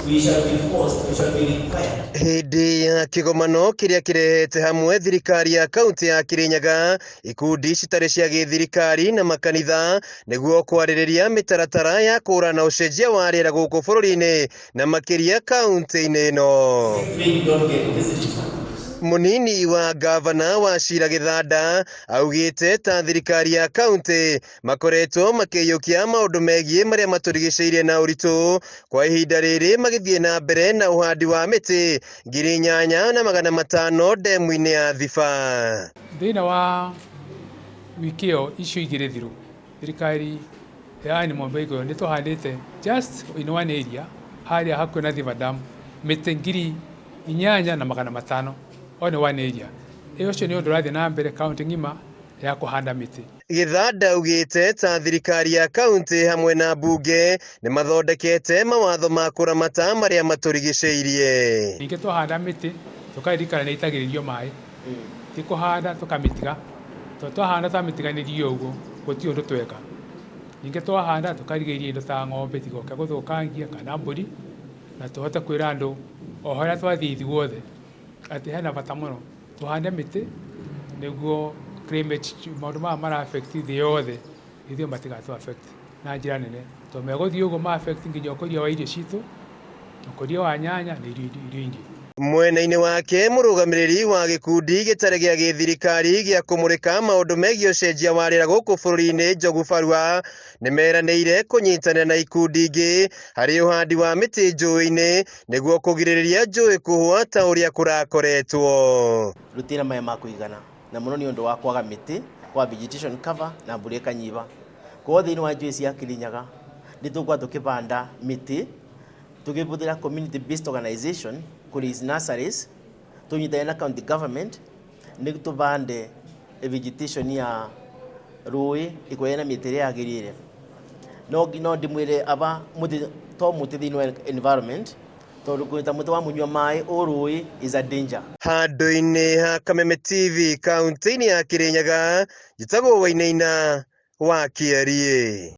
we shall be forced, we shall be required. Hindi ya KIGOMANO kiria kirehete hamwe thirikari ya kaunti ya Kirinyaga, ikundi citarĩ cia gĩthirikari na makanitha nĩguo kwarĩrĩria mĩtaratara ya kũhũrana ũcenjia wa rĩera gũkũ bũrũri-inĩ na makĩria kaunti-inĩ ĩno. Munini wa gavana wa Cira Gĩthanda augĩte ta thirikari ya kaunti makoretwo makĩiyũkia maũndũ megiĩ marĩa matũrigicĩirie na ũritũ kwa ihinda rĩrĩ magĩthiĩ na mbere na ũhandi wa mĩtĩ 8,500 ndemu-inĩ ya Thiba. Thĩinĩ wa wiki ĩyo icio igĩrĩ thiru, thirikari ya MUBANGO nĩ tũhandĩte just in one area harĩa hakuhĩ na Thiba Dam mĩtĩ 8,500 on one area. Ũcio nĩ ũndũ ũrathiĩ na mbere kaunti ng'ima ya kũhanda mĩtĩ. Gĩthanda augĩte ta thirikari ya kaunti hamwe na mbunge nĩ mathondekete mawatho ma kũramata marĩa matũrigicĩirie. Ningĩ twahanda mĩtĩ tũkaririkana nĩ itagĩrĩrio maĩ, ti kũhanda tũkamĩtiga. Twahanda twamĩtiganĩrio ũguo gũtirĩ ũndũ tweka. Ningĩ twahanda tũkarigĩrĩria indo ta ng'ombe tigoke gũthũkangia kana mbũri, na tũhote kwĩra andũ o harĩa twathiĩ ithuothe atĩ hena bata mũno tuhande mĩtĩ nĩguo climate maũndũ maya mara affect thĩ yothe ithuĩ matigatu affect na njĩra nene, tondũ megũthiĩ ũguo ma affect nginya ũkũria wa irio citũ, ũkũria wa nyanya na irio ingĩ. Mwena-inĩ wake mũrũgamĩrĩri wa gĩkundi gĩtarĩ gĩa gĩthirikari gĩa kũmũrĩka maũndũ megiĩ ũcenjia wa rĩera gũkũ bũrũri-inĩ Njogu Barua nĩ meranĩire kũnyitanĩra na ikundi ingĩ harĩ ũhandi wa mĩtĩ njũĩ-inĩ nĩguo kũgirĩrĩria njũĩ kũhũa ta ũrĩa kũrakoretwo. Rutĩra maĩ ma kũigana na mũno nĩ ũndũ wa kwaga mĩtĩ wa vegetation cover na mbura ĩkanyiba. Kwa thĩinĩ wa njũĩ cia Kirinyaga nĩ tũgũkorwo tũkĩhanda mĩtĩ tũkĩhũthĩra community based organization kũrĩ nurseries tũnyitane na county government nĩ tũbande vegetation ya rũĩ ĩkorwo na mĩtĩ ĩrĩa yagĩrĩire. No ndĩmwĩre aba mũtĩ to mũtĩ thĩinĩ wa environment tondũ kũnyita mũtĩ wa mũnyua maĩ o rũĩ is a danger. Handũ-inĩ ha Kameme TV kaunti-inĩ ya Kirinyaga, njĩtagwo Wainaina wa KIRIA.